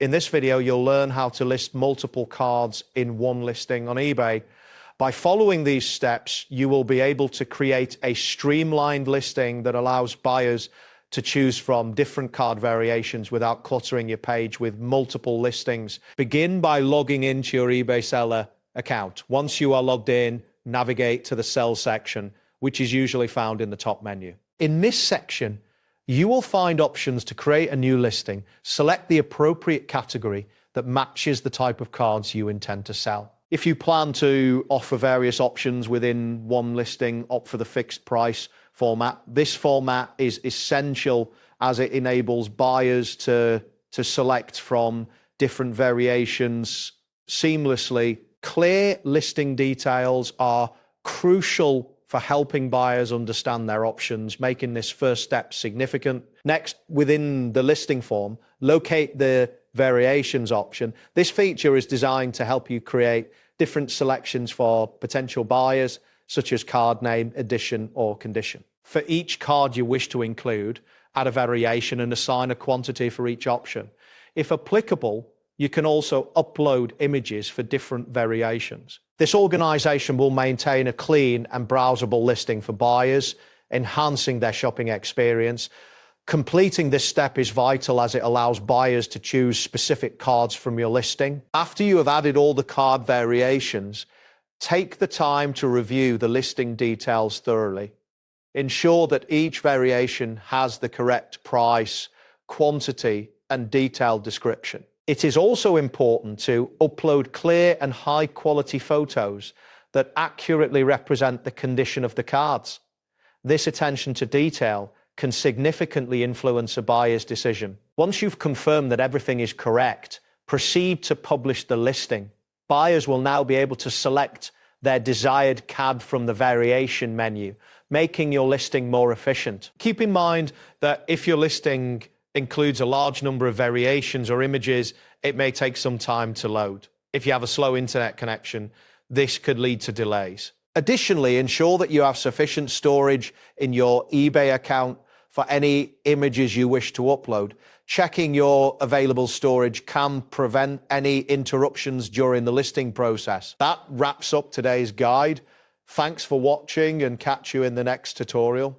In this video, you'll learn how to list multiple cards in one listing on eBay. By following these steps, you will be able to create a streamlined listing that allows buyers to choose from different card variations without cluttering your page with multiple listings. Begin by logging into your eBay seller account. Once you are logged in, navigate to the sell section, which is usually found in the top menu. In this section, you will find options to create a new listing. Select the appropriate category that matches the type of cards you intend to sell. If you plan to offer various options within one listing, opt for the fixed price format. This format is essential as it enables buyers to select from different variations seamlessly. Clear listing details are crucial for helping buyers understand their options, making this first step significant. Next, within the listing form, locate the variations option. This feature is designed to help you create different selections for potential buyers, such as card name, edition, or condition. For each card you wish to include, add a variation and assign a quantity for each option. If applicable, you can also upload images for different variations. This organization will maintain a clean and browsable listing for buyers, enhancing their shopping experience. Completing this step is vital as it allows buyers to choose specific cards from your listing. After you have added all the card variations, take the time to review the listing details thoroughly. Ensure that each variation has the correct price, quantity, and detailed description. It is also important to upload clear and high-quality photos that accurately represent the condition of the cards. This attention to detail can significantly influence a buyer's decision. Once you've confirmed that everything is correct, proceed to publish the listing. Buyers will now be able to select their desired card from the variation menu, making your listing more efficient. Keep in mind that if your listing includes a large number of variations or images, it may take some time to load. If you have a slow internet connection, this could lead to delays. Additionally, ensure that you have sufficient storage in your eBay account for any images you wish to upload. Checking your available storage can prevent any interruptions during the listing process. That wraps up today's guide. Thanks for watching and catch you in the next tutorial.